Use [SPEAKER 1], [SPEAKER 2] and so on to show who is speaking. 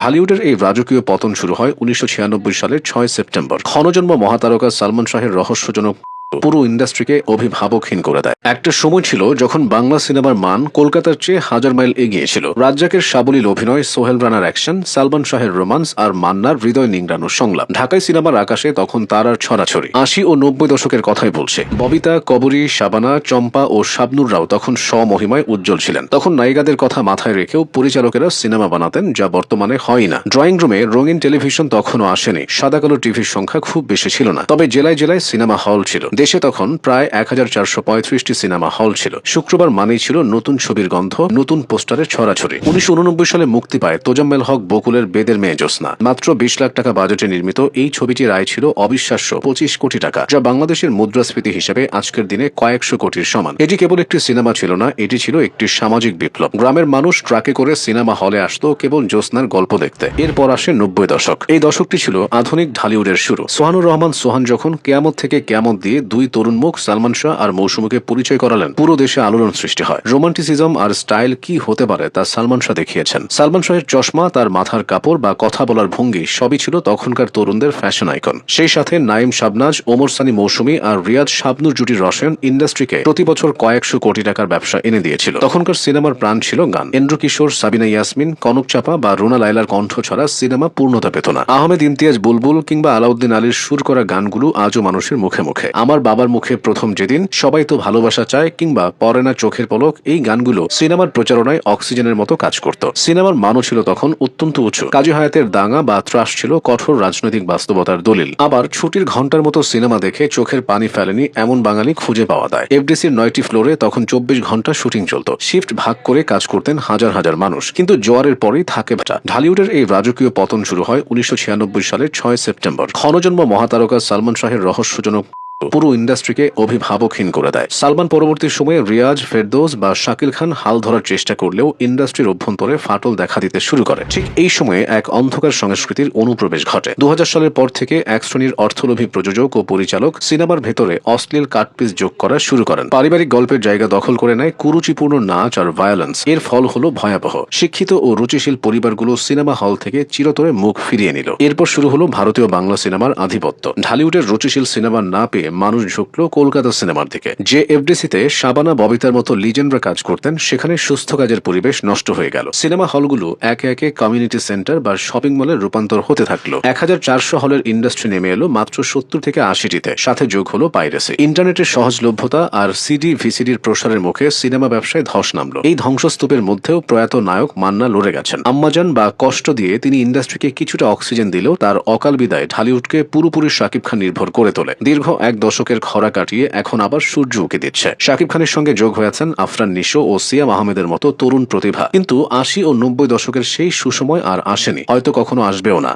[SPEAKER 1] হলিউডের এই রাজকীয় পতন শুরু হয় ১৯৯৬ সালের ৬ সেপ্টেম্বর। ক্ষণজন্ম মহাতারকা সালমান শাহের রহস্যজনক পুরো ইন্ডাস্ট্রিকে অভিভাবকহীন করে দেয়। একটা সময় ছিল যখন বাংলা সিনেমার মান কলকাতার চেয়ে হাজার মাইল এগিয়ে ছিল। রাজ্জাকের সাবলীল অভিনয়, সোহেল রানার অ্যাকশন, সালমান শাহের রোমান্স আর মান্নার হৃদয় নিংড়ানোর সংলাপ। ঢাকায় সিনেমার আকাশে তখন তারার ছড়াছড়ি। ৮০ ও ৯০ দশকের কথাই বলছে। ববিতা, কবরী, শাবানা, চম্পা ও শাবনুররাও তখন স্বমহিমায় উজ্জ্বল ছিলেন। তখন নায়িকাদের কথা মাথায় রেখেও পরিচালকেরা সিনেমা বানাতেন, যা বর্তমানে হয় না। ড্রয়িং রুমে রঙিন টেলিভিশন তখনও আসেনি, সাদা কালো টিভির সংখ্যা খুব বেশি ছিল না। তবে জেলায় জেলায় সিনেমা হল ছিল। দেশে তখন প্রায় ১,৪৩৫টি সিনেমা হল ছিল। শুক্রবার মানেই ছিল নতুন ছবির গন্ধ, নতুন পোস্টারের ছড়াছড়ি। ১৯৮৯ সালে মুক্তি পায় তোজাম্মেল হক বকুলের বেদের মেয়ে জ্যোৎস্না। মাত্র ২০ লাখ টাকা বাজেটে নির্মিত এই ছবিটির আয় ছিল অবিশ্বাস্য ২৫ কোটি টাকা, যা বাংলাদেশের মুদ্রাস্ফীতি হিসেবে আজকের দিনে কয়েকশো কোটির সমান। এটি কেবল একটি সিনেমা ছিল না, এটি ছিল একটি সামাজিক বিপ্লব। গ্রামের মানুষ ট্রাকে করে সিনেমা হলে আসতো কেবল জ্যোৎস্নার গল্প দেখতে। এরপর আসে ৯০ দশক। এই দশকটি ছিল আধুনিক ঢালিউডের শুরু। সোহানুর রহমান সোহান যখন কেয়ামত থেকে কেয়ামত দিয়ে দুই তরুণ মুখ সালমান শাহ আর মৌসুমীকে পরিচয় করালেন, পুরো দেশে আলোড়ন সৃষ্টি হয়। রোমান্টিসিজম আর স্টাইল কি হতে পারে তা সালমান শাহ দেখিয়েছেন। সালমান শাহের চশমা, তার মাথার কাপড় বা কথা বলার ভঙ্গি সবই ছিল তখনকার তরুণদের ফ্যাশন আইকন। সেই সাথে নাইম শাবনাজ, ওমর সানি মৌসুমী আর রিয়াজ শাবনুর জুটির রসায়ন ইন্ডাস্ট্রিকে প্রতি বছর কয়েকশো কোটি টাকার ব্যবসা এনে দিয়েছিল। তখনকার সিনেমার প্রাণ ছিল গান। এন্ড্রু কিশোর, সাবিনা ইয়াসমিন, কনক চাপা বা রুনা লায়লার কণ্ঠ ছাড়া সিনেমা পূর্ণতা পেত না। আহমেদ ইমতিয়াজ বুলবুল কিংবা আলাউদ্দিন আলীর সুর করা গানগুলো আজও মানুষের মুখে মুখে। আমার বাবার মুখে প্রথম যেদিন, সবাই তো ভালোবাসা চায় কিংবা পরে না চোখের পলক, এই গানগুলো সিনেমার প্রচারণায় অক্সিজেনের মতো কাজ করত। সিনেমার মানও ছিল তখন অত্যন্ত উঁচু। কাজী হায়াতের দাঙ্গা বা ত্রাস ছিল কঠোর রাজনৈতিক বাস্তবতার দলিল। আবার ছুটির ঘন্টার মতো সিনেমা দেখে চোখের পানি ফেলেনি এমন বাঙালি খুঁজে পাওয়া যায়। এফডিসির ৯টি ফ্লোরে তখন ২৪ ঘন্টা শুটিং চলত। শিফট ভাগ করে কাজ করতেন হাজার হাজার মানুষ। কিন্তু জোয়ারের পরেই থাকে ভাটা। ঢালিউডের এই রাজকীয় পতন শুরু হয় ১৯৯৬ সালের ৬ সেপ্টেম্বর। ক্ষণজন্ম মহাতারকা সালমান শাহের রহস্যজনক পুরো ইন্ডাস্ট্রিকে অভিভাবকহীন করে দেয়। সালমান পরবর্তী সময়ে রিয়াজ, ফেরদৌস বা শাকিল খান হাল ধরার চেষ্টা করলেও ইন্ডাস্ট্রির অভ্যন্তরে ফাটল দেখা দিতে শুরু করে। ঠিক এই সময়ে এক অন্ধকার সংস্কৃতির অনুপ্রবেশ ঘটে। ২০০০ সালের পর থেকে এক শ্রেণীর অর্থলোভী প্রযোজক ও পরিচালক সিনেমার ভেতরে অশ্লীল কাটপিস যোগ করা শুরু করেন। পারিবারিক গল্পের জায়গা দখল করে নেয় কুরুচিপূর্ণ নাচ আর ভায়োলেন্স। এর ফল হলো ভয়াবহ। শিক্ষিত ও রুচিশীল পরিবারগুলো সিনেমা হল থেকে চিরতরে মুখ ফিরিয়ে নিল। এরপর শুরু হলো ভারতীয় বাংলা সিনেমার আধিপত্য। ঢালিউডের রুচিশীল সিনেমা না পেয়ে মানুষ ঝুঁকলো কলকাতা সিনেমার দিকে। যে এফডিসিতে শাবানা, ববিতার মতো লিজেন্ডরা কাজ করতেন, সেখানে সুস্থ কাজের পরিবেশ নষ্ট হয়ে গেল। সিনেমা হলগুলো একে একে কমিউনিটি সেন্টার বা শপিং মলের রূপান্তর হতে থাকলো। ১,৪০০ হলের ইন্ডাস্ট্রি নেমে এলো মাত্র ৭০ থেকে ৮০টিতে। সাথে যোগ হলো পাইরেসি। ইন্টারনেটের সহজলভ্যতা আর সিডি ভিসিডির প্রসারের মুখে সিনেমা ব্যবসায় ধস নামলো। এই ধ্বংসস্তূপের মধ্যেও প্রয়াত নায়ক মান্না লড়ে গেছেন। আম্মাজান বা কষ্ট দিয়ে তিনি ইন্ডাস্ট্রিকে কিছুটা অক্সিজেন দিলেও তার অকাল বিদায় ঢালিউডকে পুরোপুরি শাকিব খান নির্ভর করে তোলে। দীর্ঘ এক দশকের খরা কাটিয়ে এখন আবার সূর্য উঁকে দিচ্ছে। শাকিব খানের সঙ্গে যোগ হয়েছেন আফরান নিশো ও সিয়াম আহমেদের মতো তরুণ প্রতিভা। কিন্তু ৮০ ও ৯০ দশকের সেই সুসময় আর আসেনি, হয়তো কখনো আসবেও না।